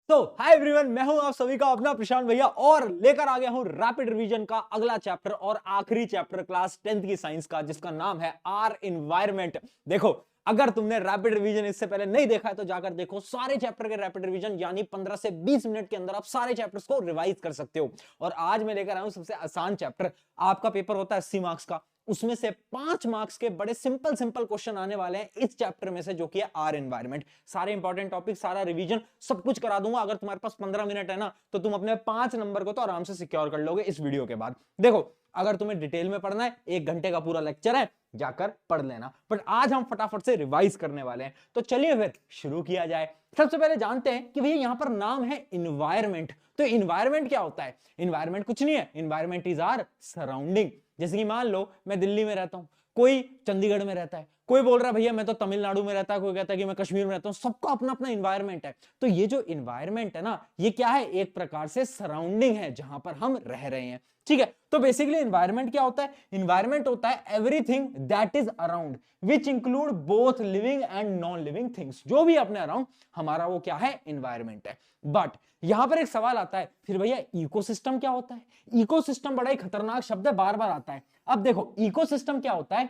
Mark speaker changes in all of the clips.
Speaker 1: तो hi everyone, मैं हूं आप सभी का अपना प्रशांत भैया और लेकर आ गया हूं रैपिड रिवीजन का अगला चैप्टर और आखिरी चैप्टर क्लास 10th की साइंस का, जिसका नाम है आर एनवायरमेंट। देखो, अगर तुमने रैपिड रिवीजन इससे पहले नहीं देखा है तो जाकर देखो। सारे चैप्टर के रैपिड रिवीजन यानी 15 से 20 मिनट के अंदर आप सारे चैप्टर्स को रिवाइज कर सकते हो। और आज मैं लेकर आया हूं सबसे आसान चैप्टर। आपका पेपर होता है 80 मार्क्स का, उसमें से 5 मार्क्स के बड़े सिंपल क्वेश्चन आने वाले हैं इस चैप्टर में से, जो कि है आर एनवायरमेंट। सारे इंपॉर्टेंट टॉपिक, सारा रिवीजन, सब कुछ करा दूंगा। अगर तुम्हारे पास 15 मिनट है ना, तो तुम अपने 5 नंबर को तो आराम से सिक्योर कर लोगे इस वीडियो के बाद। देखो, अगर तुम्हें डिटेल में पढ़ना है, 1 घंटे का पूरा लेक्चर है, जाकर पढ़ लेना। बट आज हम फटाफट से रिवाइज करने वाले हैं, तो चलिए फिर शुरू किया जाए। सबसे पहले जानते हैं कि भैया यहां पर नाम है इन्वायरमेंट। तो इन्वायरमेंट क्या होता है? इन्वायरमेंट कुछ नहीं है, इन्वायरमेंट इज आवर सराउंडिंग। जैसे कि मान लो मैं दिल्ली में रहता हूं, कोई चंडीगढ़ में रहता है, कोई बोल रहा है भैया मैं तो तमिलनाडु में रहता है, कोई कहता है कि मैं कश्मीर में रहता हूं। सबका अपना अपना इन्वायरमेंट है। तो ये जो इन्वायरमेंट है ना, ये क्या है? एक प्रकार से सराउंडिंग है जहां पर हम रह रहे हैं। ठीक है, तो बेसिकली इन्वायरमेंट क्या होता है? इन्वायरमेंट होता है everything that is around which include both living and non living things. जो भी अपने अराउंड, हमारा वो क्या है? इन्वायरमेंट है। बट यहां पर एक सवाल आता है, फिर भैया इकोसिस्टम क्या होता है? इकोसिस्टम बड़ा ही खतरनाक शब्द है, बार बार आता है। अब देखो, इकोसिस्टम क्या होता है?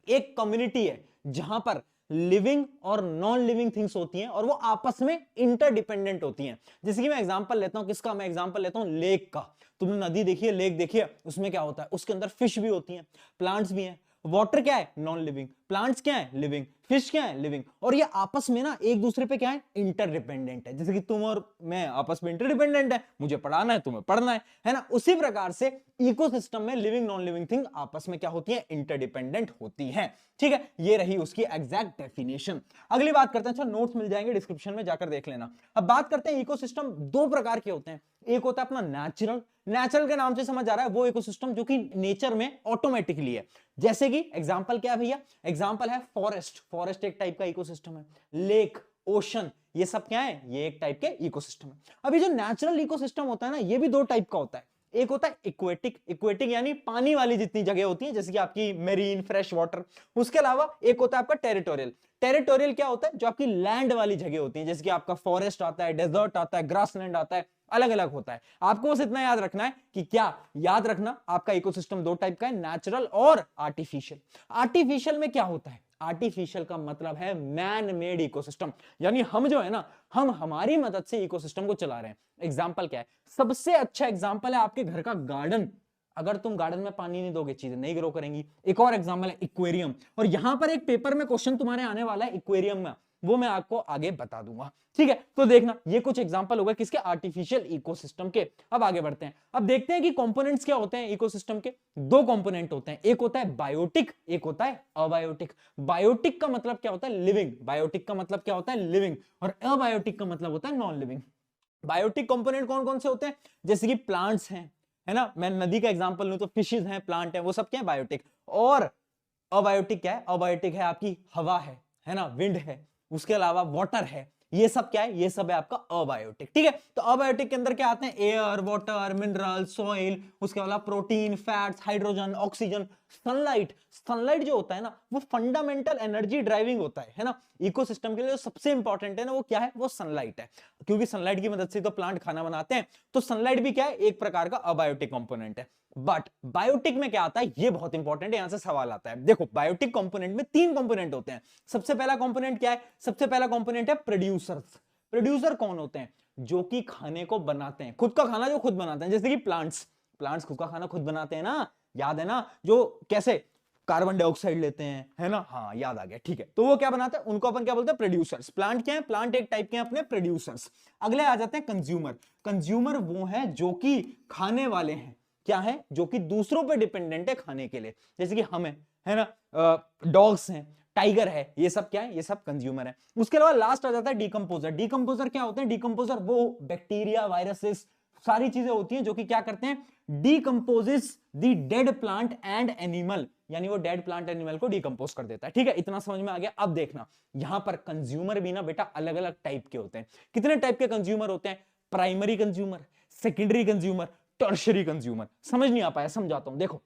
Speaker 1: एक कम्युनिटी है जहां पर लिविंग और नॉन लिविंग थिंग्स होती हैं और वो आपस में इंटरडिपेंडेंट होती हैं। जैसे कि मैं एग्जांपल लेता हूं, किसका मैं एग्जांपल लेता हूं? लेक का। तुमने नदी देखी है, लेक देखी है, उसमें क्या होता है? उसके अंदर फिश भी होती हैं, प्लांट्स भी हैं। वाटर क्या है? Non living. प्लांट्स क्या है? लिविंग। फिश क्या है? लिविंग। और ये आपस में ना एक दूसरे पे क्या है? इंटरडिपेंडेंट है। जैसे कि तुम और मैं आपस में इंटरडिपेंडेंट है, मुझे पढ़ाना है, तुम्हें पढ़ना है ना? उसी प्रकार से इकोसिस्टम में लिविंग नॉन लिविंग थिंग आपस में क्या होती है? इंटरडिपेंडेंट होती हैं। ठीक है, ये रही उसकी एग्जैक्ट डेफिनेशन। अगली बात करते हैं, अच्छा नोट्स मिल जाएंगे डिस्क्रिप्शन में, जाकर देख लेना। अब बात करते हैं, इकोसिस्टम 2 प्रकार के होते हैं। एक होता है अपना नेचुरल। नेचुरल के नाम से समझ आ रहा है वो इकोसिस्टम जो कि नेचर में ऑटोमेटिकली है। जैसे कि एग्जांपल क्या है भैया? एग्जांपल है फॉरेस्ट। फॉरेस्ट एक टाइप का इकोसिस्टम है। लेक, ओशन, ये सब क्या है? ये एक टाइप के इकोसिस्टम है। अभी जो नेचुरल इकोसिस्टम होता है ना, ये भी 2 टाइप का होता है। एक होता है इक्वेटिक। इक्वेटिक यानी पानी वाली जितनी जगह होती है, जैसे कि आपकी मेरीन, फ्रेश वाटर। उसके अलावा एक होता है आपका टेरिटोरियल। टेरिटोरियल क्या होता है? जो आपकी लैंड वाली जगह होती है, जैसे कि आपका फॉरेस्ट आता है, डेजर्ट आता है, ग्रासलैंड आता है, अलग अलग होता है। आपको बस इतना याद रखना है कि क्या याद रखना, आपका इकोसिस्टम 2 टाइप का है, नेचुरल और आर्टिफिशियल। आर्टिफिशियल में क्या होता है? आर्टिफिशियल का मतलब है मैन मेड इकोसिस्टम, यानी हम जो है ना, हम हमारी मदद से इकोसिस्टम को चला रहे हैं। एग्जांपल क्या है? सबसे अच्छा एग्जांपल है आपके घर का गार्डन। अगर तुम गार्डन में पानी नहीं दोगे, चीजें नहीं ग्रो करेंगी। एक और एग्जांपल है इक्वेरियम। और यहां पर एक पेपर में क्वेश्चन तुम्हारे आने वाला है इक्वेरियम में, वो मैं आपको आगे बता दूंगा। ठीक है, तो देखना, ये कुछ एग्जांपल हो गए किसके? आर्टिफिशियल इकोसिस्टम के। अब आगे बढ़ते हैं, अब देखते हैं कि कंपोनेंट्स क्या होते हैं इकोसिस्टम के। 2 कंपोनेंट होते हैं, एक होता है बायोटिक, एक होता है अबायोटिक। बायोटिक का मतलब क्या होता है? लिविंग। बायोटिक का मतलब क्या होता है? लिविंग। और अबायोटिक का मतलब होता है नॉन लिविंग। बायोटिक कंपोनेंट कौन कौन से होते हैं? जैसे कि प्लांट्स हैं, है ना? मैं नदी का एग्जांपल लूं तो फिशेज हैं, प्लांट है, वो सब क्या है? बायोटिक। और अबायोटिक क्या है? अबायोटिक है आपकी हवा है ना, विंड है, उसके अलावा वाटर है। ये सब क्या है? ये सब है आपका अबायोटिक। ठीक है, तो अबायोटिक के अंदर क्या आते हैं? एयर, वाटर, मिनरल, सॉइल, उसके अलावा protein, fats, hydrogen, oxygen, sunlight. Sunlight जो होता है ना, वो फंडामेंटल एनर्जी ड्राइविंग होता है ना? इकोसिस्टम के लिए जो सबसे इंपॉर्टेंट है ना, वो क्या है? वो सनलाइट है, क्योंकि सनलाइट की मदद से तो प्लांट खाना बनाते हैं। तो सनलाइट भी क्या है? एक प्रकार का अबायोटिक कंपोनेंट है। बट बायोटिक में क्या आता है? ये बहुत इंपॉर्टेंट है, यहां से सवाल आता है। देखो, बायोटिक कंपोनेंट में 3 कंपोनेंट होते हैं। सबसे पहला कंपोनेंट क्या है? सबसे पहला कंपोनेंट है प्रोड्यूसर्स। प्रोड्यूसर कौन होते हैं? जो कि खाने को बनाते हैं, खुद का खाना जो खुद बनाते हैं। जैसे कि प्लांट्स, प्लांट्स खुद का खाना खुद बनाते हैं ना, याद है ना? जो कैसे कार्बन डाइऑक्साइड लेते हैं, है ना? हाँ, याद आ गया। ठीक है, तो वो क्या बनाते हैं? उनको अपन क्या बोलते हैं? प्रोड्यूसर्स। प्लांट क्या है? प्लांट एक टाइप के हैं अपने प्रोड्यूसर्स। अगले आ जाते हैं कंज्यूमर। कंज्यूमर वो है जो कि खाने वाले हैं। क्या है? जो कि दूसरों पे डिपेंडेंट है खाने के लिए, जैसे कि हम है ना, डॉग्स हैं, टाइगर है, ये सब क्या है? ये सब कंज्यूमर है। उसके अलावा लास्ट आ जाता है डीकंपोजर। डीकंपोजर क्या होते हैं? डीकंपोजर वो बैक्टीरिया, वायरसेस, सारी चीजें होती हैं जो कि क्या करते हैं? Decomposes the dead plant and animal, यानी वो डेड प्लांट एनिमल को डीकंपोज कर देता है। ठीक है, इतना समझ में आ गया। अब देखना, यहां पर कंज्यूमर भी ना बेटा अलग अलग टाइप के होते हैं। कितने टाइप के कंज्यूमर होते हैं? Primary consumer, secondary consumer, tertiary consumer. समझ नहीं आ पाया? समझाता हूं, देखो।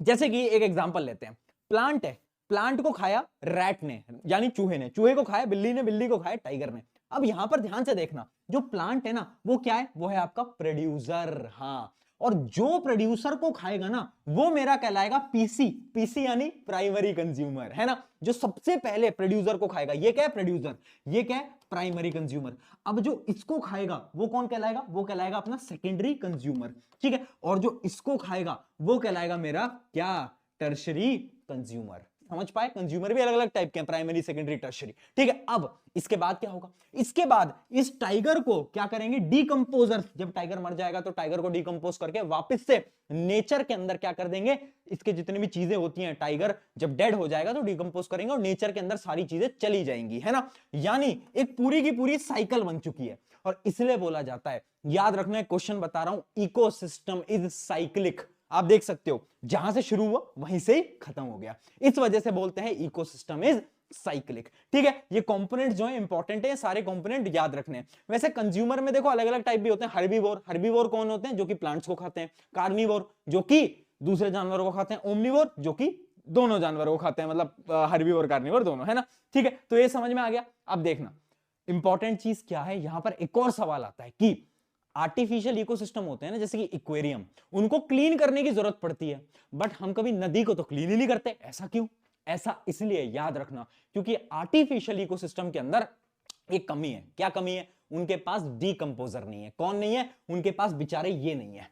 Speaker 1: जैसे कि एक एग्जांपल लेते हैं, प्लांट है, प्लांट को खाया रैट ने, यानी चूहे ने, चूहे को खाया बिल्ली ने, बिल्ली को खाया टाइगर ने। अब यहां पर ध्यान से देखना, जो प्लांट है ना वो क्या है, वो है आपका प्रोड्यूसर। हाँ, और जो प्रोड्यूसर को खाएगा ना वो मेरा कहलाएगा पीसी। पीसी यानी प्राइमरी कंज्यूमर, है ना, जो सबसे पहले प्रोड्यूसर को खाएगा, ये क्या है प्रोड्यूसर, ये क्या है प्राइमरी कंज्यूमर। अब जो इसको खाएगा वो कौन कहलाएगा, वो कहलाएगा अपना सेकेंडरी कंज्यूमर, ठीक है, और जो इसको खाएगा वो कहलाएगा मेरा क्या, टर्शरी कंज्यूमर। समझ पाए, कंज्यूमर भी अलग अलग टाइप के हैं, प्राइमरी सेकेंडरी टर्शरी, ठीक है। अब इसके बाद क्या होगा, इसके बाद इस टाइगर को क्या करेंगे, डीकंपोजर, जब टाइगर मर जाएगा तो टाइगर को डीकंपोज करके वापस से नेचर के अंदर क्या कर देंगे, इसके जितनी भी चीजें होती हैं, टाइगर जब डेड हो जाएगा तो डीकंपोज करेंगे और नेचर के अंदर सारी चीजें चली जाएंगी, है ना। यानी एक पूरी की पूरी साइकिल बन चुकी है, और इसलिए बोला जाता है, याद रखना है, क्वेश्चन बता रहा हूं, इकोसिस्टम इज साइक्लिक। आप देख सकते हो जहां से शुरू हुआ वहीं से ही खत्म हो गया, इस वजह से बोलते हैं इकोसिस्टम इज साइक्लिक, ठीक है। ये कंपोनेंट जो है इंपॉर्टेंट है, सारे कंपोनेंट याद रखने हैं। वैसे कंज्यूमर में देखो अलग अलग टाइप भी होते हैं, हर्बीवोर, हर्बीवोर कौन होते हैं, जो कि प्लांट्स को खाते हैं, कार्निवोर जो कि दूसरे जानवरों को खाते हैं, ओमनिवोर जो कि दोनों जानवरों को खाते हैं, मतलब हर्बीवोर कार्निवोर दोनों, है ना, ठीक है। तो ये समझ में आ गया। अब देखना इंपॉर्टेंट चीज क्या है, यहां पर एक और सवाल आता है कि आर्टिफिशियल इकोसिस्टम होते हैं ना, जैसे कि एक्वेरियम, उनको क्लीन करने की जरूरत पड़ती है, बट हम कभी नदी को तो क्लीन ही नहीं करते, ऐसा क्यों, ऐसा इसलिए, याद रखना, क्योंकि आर्टिफिशियल इकोसिस्टम के अंदर एक कमी है। क्या कमी है, उनके पास डीकंपोजर नहीं है। कौन नहीं है, उनके पास बेचारे ये नहीं है।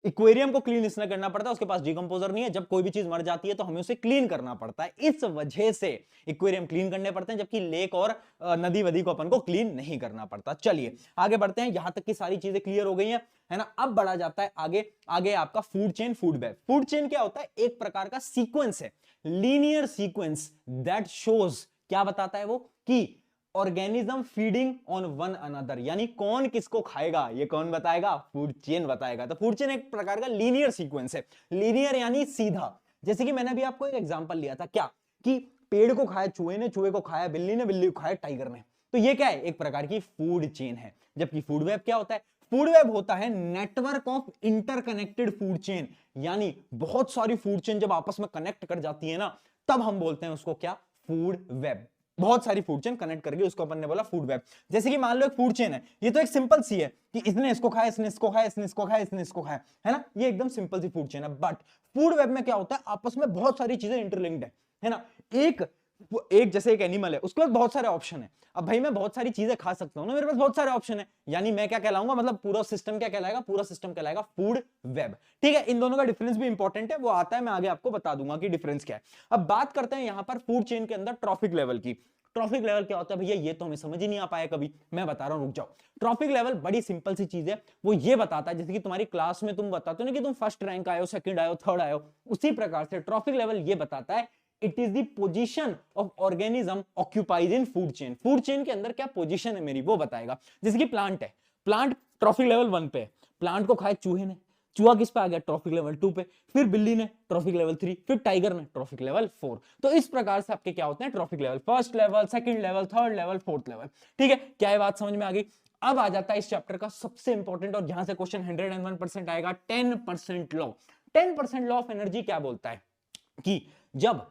Speaker 1: एक्वेरियम को क्लीन इसलिए करना पड़ता है, उसके पास डीकंपोजर नहीं है, जब कोई भी चीज मर जाती है तो हमें उसे क्लीन करना पड़ता है, इस वजह से एक्वेरियम क्लीन करने पड़ते हैं, जबकि लेक और नदी वदी को अपन को क्लीन नहीं करना पड़ता। चलिए आगे बढ़ते हैं, यहां तक की सारी चीजें क्लियर हो गई हैं, है ना। अब बढ़ा जाता है आगे, आगे आपका food chain, food web. Food chain क्या होता है, एक प्रकार का सीक्वेंस है, लीनियर सीक्वेंस दैट शोज, क्या बताता है वो, कि organism feeding on one another, यानी कौन किसको खाएगा ये कौन बताएगा, फूड चेन बताएगा। तो फूड चेन एक प्रकार का लीनियर सीक्वेंस है, लीनियर यानी सीधा। जैसे कि मैंने अभी आपको एक एग्जांपल लिया था, क्या कि पेड़ को खाया चूहे ने, चूहे को खाया बिल्ली ने, बिल्ली को खाया टाइगर ने, तो ये क्या है, एक प्रकार की फूड चेन है। जबकि फूड वेब क्या होता है, फूड वेब होता है network of interconnected food chain, यानी बहुत सारी फूड चेन जब आपस में कनेक्ट कर जाती है ना, तब हम बोलते हैं उसको क्या, फूड वेब। बहुत सारी फूड चेन कनेक्ट करके उसको अपन ने बोला फूड वेब। जैसे कि मान लो एक फूड चेन है, ये तो एक सिंपल सी है कि इसने इसको खाया, इसने इसको खाया, इसने इसको खाया, इसने इसको खाया, है ना, ये एकदम सिंपल सी फूड चेन है। बट फूड वेब में क्या होता है, आपस में बहुत सारी चीजें इंटरलिंक्ड है ना। एक जैसे एक एनिमल है, उसके पास बहुत सारे ऑप्शन है। अब भाई मैं बहुत सारी चीजें खा सकता हूं ना, मेरे पास बहुत सारे ऑप्शन है, यानी मैं क्या कहलाऊंगा, मतलब पूरा सिस्टम क्या कहलाएगा, पूरा सिस्टम कहलाएगा फूड वेब, ठीक है। इन दोनों का डिफरेंस भी इंपॉर्टेंट है, वो आता है, मैं आगे आपको बता दूंगा कि डिफरेंस क्या है। अब बात करते हैं यहां पर फूड चेन के अंदर ट्रॉफिक लेवल की। ट्रॉफिक लेवल क्या होता है भैया, ये तो हमें समझ ही नहीं आ पाया कभी, मैं बता रहा हूं, रुक जाओ। ट्रॉफिक लेवल बड़ी सिंपल सी चीज है, वो ये बताता है, जैसे कि तुम्हारी क्लास में तुम बताते हो ना कि तुम फर्स्ट रैंक आए हो, सेकंड आए हो, थर्ड आए हो, उसी प्रकार से ट्रॉफिक लेवल ये बताता है it is the position of organism occupies in food chain. Food chain के अंदर क्या पोजीशन है मेरी, वो बताएगा। जैसे कि प्लांट है, प्लांट ट्रॉफिक लेवल 1 पे, प्लांट को खाए चूहे ने, चूहा किस पे आ गया, ट्रॉफिक लेवल 2 पे, फिर बिल्ली ने ट्रॉफिक लेवल 3, फिर टाइगर ने ट्रॉफिक लेवल 4। तो इस प्रकार से आपके क्या होते हैं trophic level, first level, second level, third level, fourth level, ठीक है। क्या ये बात समझ में आ गई। अब आ जाता है इस चैप्टर का सबसे इंपॉर्टेंट, और जहां से क्वेश्चन 101% आएगा, 10% लॉ। 10% लॉ ऑफ एनर्जी क्या बोलता है कि जब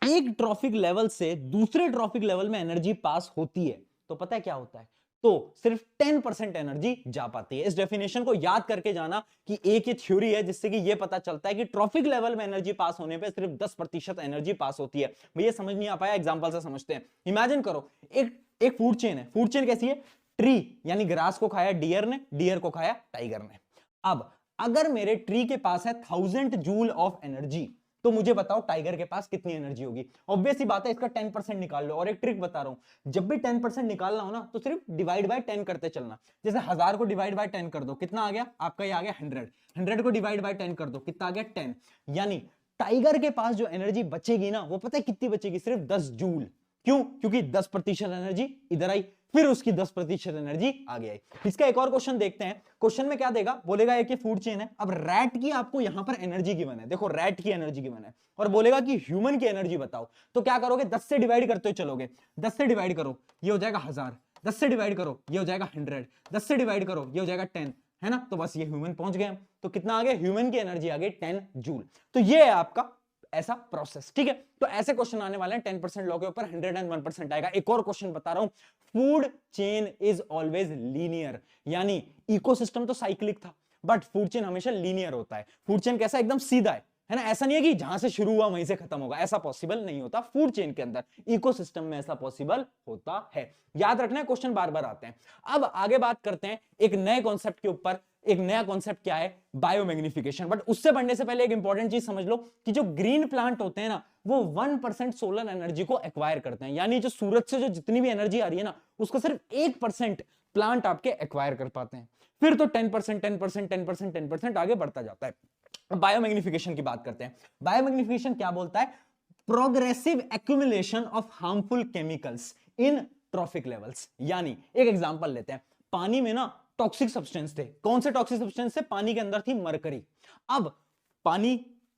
Speaker 1: एक ट्रॉफिक लेवल से दूसरे ट्रॉफिक लेवल में एनर्जी पास होती है तो पता है क्या होता है, तो सिर्फ 10% एनर्जी जा पाती है। इस डेफिनेशन को याद करके जाना कि एक ये थ्योरी है जिससे कि ये पता चलता है कि ट्रॉफिक लेवल में एनर्जी पास होने पे सिर्फ 10% एनर्जी पास होती है। भैया समझ नहीं आ पाया, एग्जांपल से समझते हैं। इमेजिन करो एक फूड चेन है, फूड चेन कैसी है, ट्री यानी ग्रास को खाया डियर ने, डियर को खाया टाइगर ने। अब अगर मेरे ट्री के पास है 1000 जूल ऑफ एनर्जी, तो मुझे बताओ टाइगर के पास कितनी एनर्जी होगी। ऑब्वियस ही बात है, इसका 10% निकाल लो। और एक ट्रिक बता रहा हूं, जब भी 10% निकालना हो ना तो सिर्फ डिवाइड बाय 10 करते चलना। जैसे 1000 को डिवाइड बाय 10 कर दो, कितना आ गया आपका, ये आ गया 100। 100 को डिवाइड बाय 10 कर दो, कितना आ गया 10। यानी टाइगर के पास जो एनर्जी बचेगी ना, वो पता है कितनी बचेगी, सिर्फ 10 जूल। क्यों, क्योंकि 10% एनर्जी इधर आई, फिर उसकी 10% एनर्जी आगे आई। इसका एक और क्वेश्चन देखते हैं। क्वेश्चन में क्या देगा, बोलेगा एक फूड चेन है, अब रैट की आपको यहां पर एनर्जी गिवन है, देखो रैट की एनर्जी गिवन है, और बोलेगा कि ह्यूमन की एनर्जी बताओ। तो क्या करोगे, 10 से डिवाइड करते चलोगे, 10 से डिवाइड करो ये हो जाएगा 1000, 10 से डिवाइड करो ये हो जाएगा 100, 10 से डिवाइड करो ये हो जाएगा 10, है ना। तो बस ये ह्यूमन पहुंच गए हम, तो कितना आ गया, ह्यूमन की एनर्जी आ गई 10 जूल। तो ये है आपका ऐसा प्रोसेस, ठीक है। तो ऐसे क्वेश्चन आने वाले हैं 10% लॉ के ऊपर 101% आएगा। एक और क्वेश्चन बता रहा हूं, food chain is always linear, यानी इकोसिस्टम तो साइक्लिक था बट फूड चेन हमेशा लीनियर होता है। फूड चेन कैसा, एकदम सीधा है ना, ऐसा नहीं है कि जहां से शुरू हुआ वहीं से खत्म होगा, ऐसा पॉसिबल नहीं होता फूड चेन के अंदर, इकोसिस्टम में ऐसा पॉसिबल होता है। याद रखना है, क्वेश्चन बार बार आते हैं। अब आगे बात करते हैं एक नए कॉन्सेप्ट के ऊपर। एक नया कॉन्सेप्ट क्या है, बायोमैग्निफिकेशन। बट उससे बढ़ने से पहले एक इंपॉर्टेंट चीज समझ लो कि जो ग्रीन प्लांट होते हैं ना, वो 1% सोलर एनर्जी को एक्वायर करते हैं, यानी जो सूरज से जो जितनी भी एनर्जी आ रही है ना, उसको सिर्फ 1% प्लांट आपके एक्वायर कर पाते हैं। फिर तो 10%, 10%, 10%, 10% आगे बढ़ता जाता है। बायोमैग्निफिकेशन की बात करते हैं। बायोमैग्निफिकेशन क्या बोलता है, progressive accumulation of harmful chemicals in trophic levels. यानी एक एग्जांपल लेते हैं, पानी में ना टॉक्सिक सब्सटेंस थे। कौन से टॉक्सिक सब्सटेंस थे, पानी के अंदर थी मरकरी। अब पानी,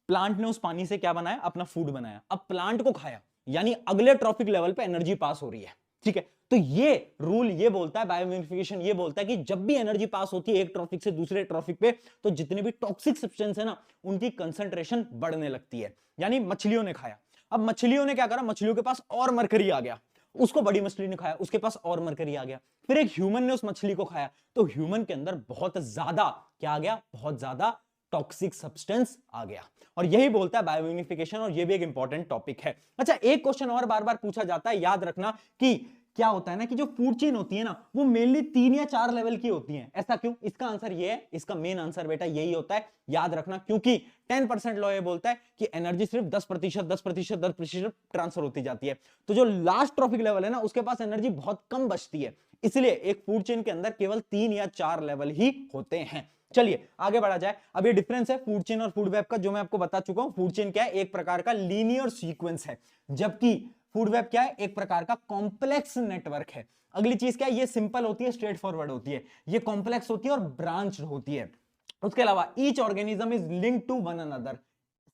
Speaker 1: प्लांट ने उस पानी से क्या बनाया, अपना फूड बनाया। अब प्लांट को खाया, यानी अगले ट्रॉफिक लेवल पे एनर्जी पास हो रही है, ठीक है। तो ये रूल ये बोलता है, बायोमैग्निफिकेशन ये बोलता है कि जब भी एनर्जी पास होती है एक ट्रॉफिक से दूसरे ट्रॉफिक पे, तो जितने भी टॉक्सिक सब्सटेंस है ना, उनकी कंसंट्रेशन बढ़ने लगती है। यानी मछलियों ने खाया, अब मछलियों ने क्या करा, मछलियों के पास और मरकरी आ गया, उसको बड़ी मछली ने खाया, उसके पास और मरकरी आ गया। फिर एक ह्यूमन ने उस मछली को खाया, तो ह्यूमन के अंदर बहुत ज्यादा क्या आ गया, बहुत ज्यादा टॉक्सिक सब्सटेंस आ गया। और यही बोलता है बायोमैग्निफिकेशन, और ये भी एक इंपॉर्टेंट टॉपिक है। अच्छा, एक क्वेश्चन और बार बार पूछा जाता है, याद रखना कि क्या होता है ना कि जो फूड चेन होती है ना, वो मेनली 3 या 4 लेवल की होती है। ऐसा क्यों, इसका आंसर ये है, इसका मेन आंसर बेटा यही होता है, याद रखना, क्योंकि 10% लॉ ये बोलता है कि एनर्जी सिर्फ 10%, 10%, 10% ट्रांसफर होती जाती है। तो जो लास्ट ट्रॉफिक लेवल है ना, उसके पास एनर्जी बहुत कम बचती है, इसलिए एक फूड चेन के अंदर केवल 3 या 4 लेवल ही होते हैं। चलिए आगे बढ़ा जाए। अब ये डिफरेंस है फूड चेन और फूड वेब का, जो मैं आपको बता चुका हूं। फूड चेन क्या है, एक प्रकार का लीनियर सीक्वेंस है, जबकि फूड वेब क्या है, एक प्रकार का कॉम्प्लेक्स नेटवर्क है। अगली चीज क्या है, ये सिंपल होती है, स्ट्रेट फॉरवर्ड होती है, ये कॉम्प्लेक्स होती है और ब्रांच होती है। उसके अलावा each organism is linked to one another,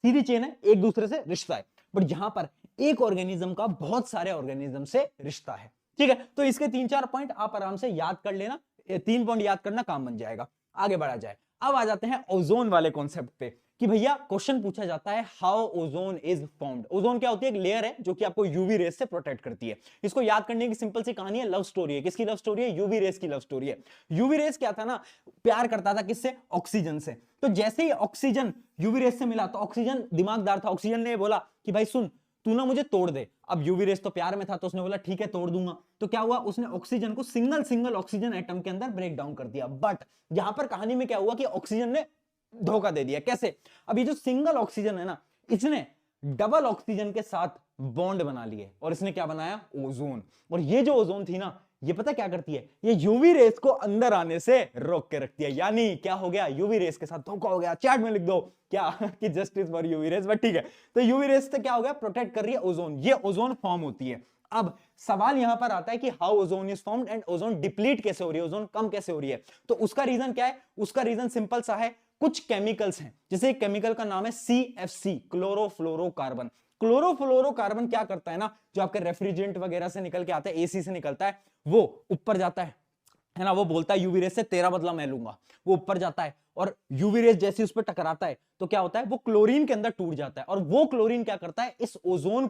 Speaker 1: सीधी चेन है, एक दूसरे से रिश्ता है। बट यहां पर एक ऑर्गेनिज्म का बहुत सारे ऑर्गेनिज्म से रिश्ता है, ठीक है। तो इसके 3-4 पॉइंट आप आराम से याद कर लेना, 3 पॉइंट याद करना काम बन जाएगा। आगे बढ़ा जाए। अब आ जाते हैं ओजोन वाले कॉन्सेप्ट पे, कि भैया क्वेश्चन पूछा जाता है how ozone is formed. Ozone क्या होती है, एक लेयर है जो कि आपको यूवी रेस से प्रोटेक्ट करती है। इसको याद करने की सिंपल सी कहानी है, लव स्टोरी है। किसकी लव स्टोरी है, यूवी रेस की लव स्टोरी है। यूवी रेस क्या था ना, प्यार करता था किससे, ऑक्सीजन से। तो जैसे ही ऑक्सीजन यूवी रेस से मिला, तो ऑक्सीजन दिमागदार था, ऑक्सीजन ने बोला कि भाई सुन, तू ना मुझे तोड़ दे। अब यूवी रेस तो प्यार में था, तो उसने बोला ठीक है तोड़ दूंगा। तो क्या हुआ, उसने ऑक्सीजन को सिंगल सिंगल ऑक्सीजन एटम के अंदर ब्रेक डाउन कर दिया। बट यहां पर कहानी में क्या हुआ कि ऑक्सीजन ने धोखा दे दिया। कैसे, अब ये जो सिंगल ऑक्सीजन है ना, इसने डबल ऑक्सीजन के साथ बॉन्ड बना लिए और इसने क्या बनाया, ओजोन। और ये जो ओजोन थी ना, ये पता क्या करती है, ये यूवी रेस को अंदर आने से रोक के रखती है। यानी क्या हो गया, यूवी रेस के साथ धोखा हो गया। चैट में लिख दो क्या कि justice for UV rays, but ठीक है। तो यूवी रेस से क्या हो गया, प्रोटेक्ट कर रही है ओजोन, ये ओजोन फॉर्म होती है। अब सवाल यहां पर आता है कि how ozone is formed and ozone deplete कैसे हो रही है, ओजोन कम कैसे हो रही है। तो उसका रीजन क्या है, उसका रीजन सिंपल सा है, कुछ केमिकल्स हैं। जैसे एक केमिकल का नाम है CFC, क्लोरोफ्लोरोकार्बन। क्लोरोफ्लोरोकार्बन क्या करता है ना, जो आपके रेफ्रिजरेंट वगैरह से निकल के आता है, एसी से निकलता है, वो ऊपर जाता है ना, वो बोलता है यूवी रेस से तेरा बदला मैं लूंगा। वो ऊपर जाता है और यूवी रेस जैसे उस पर टकराता है तो क्या होता है, वो क्लोरीन के अंदर टूट जाता है। और वो क्लोरीन क्या करता है, इस ओजोन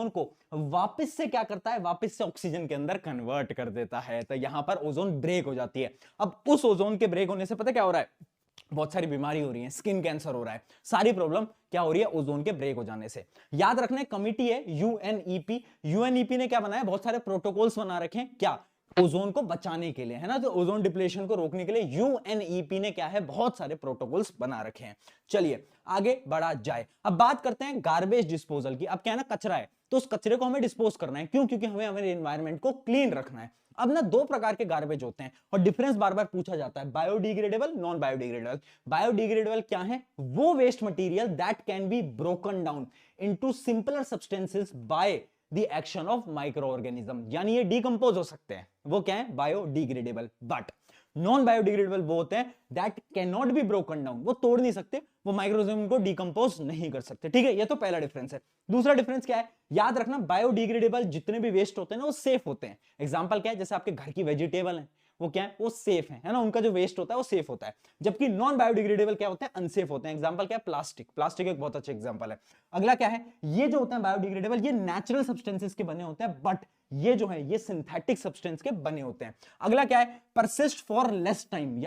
Speaker 1: को वापस से क्या करता है, वापस से ऑक्सीजन के अंदर कन्वर्ट कर देता है। तो यहां पर ओजोन ब्रेक हो जाती है। अब उस ओजोन के ब्रेक होने से पता क्या हो रहा है, बहुत सारी बीमारी हो रही है, स्किन कैंसर हो रहा है, सारी प्रॉब्लम क्या हो रही है, ओजोन के ब्रेक हो जाने से। याद रखना, कमिटी है यूएनईपी। यूएनईपी ने क्या बनाया, बहुत सारे प्रोटोकॉल्स बना रखे हैं, क्या, ओजोन को बचाने के लिए, है ना। तो ओजोन डिप्लेशन को रोकने के लिए यूएनईपी ने क्या है, बहुत सारे प्रोटोकॉल्स बना रखे हैं। चलिए आगे बढ़ा जाए। अब बात करते हैं गार्बेज डिस्पोजल की। अब क्या है ना, कचरा है, तो उस कचरे को हमें डिस्पोज करना है। क्यों, क्योंकि हमें हमारे एनवायरनमेंट को क्लीन रखना है। अब ना 2 प्रकार के गार्बेज होते हैं और डिफरेंस बार बार पूछा जाता है, बायोडिग्रेडेबल, नॉन बायोडिग्रेडेबल। बायोडिग्रेडेबल क्या है, वो waste material that can be broken down into simpler substances by the action of microorganism, यानी ये डिकम्पोज हो सकते हैं, वो क्या है, बायोडिग्रेडेबल। बट नॉन बायोडिग्रेडेबल वो होते हैं that can not be broken down, वो तोड़ नहीं सकते, वो माइक्रोऑर्गेनिज्म को डिकम्पोज नहीं कर सकते। ठीक है, ये तो पहला डिफरेंस है। दूसरा डिफरेंस क्या है, याद रखना, बायोडिग्रेडेबल जितने भी वेस्ट होते हैं ना, वो सेफ होते हैं। एग्जांपल क्या है, जैसे आपके घर की वेजिटेबल है, वो क्या है, वो सेफ है ना, उनका जो वेस्ट होता है वो सेफ होता है। जबकि नॉन बायोडिग्रेडेबल क्या होते हैं, अनसेफ होते हैं। एग्जांपल क्या है, प्लास्टिक, प्लास्टिक एक बहुत अच्छा एग्जांपल है। अगला क्या है, ये जो होते हैं बायोडिग्रेडेबल, ये नेचुरल सब्सटेंसेस के बने होते हैं, बट ये जो है ये सिंथेटिक सब्सटेंस के बने होते हैं। अगला क्या है, परसिस्ट फॉर लेस टाइम।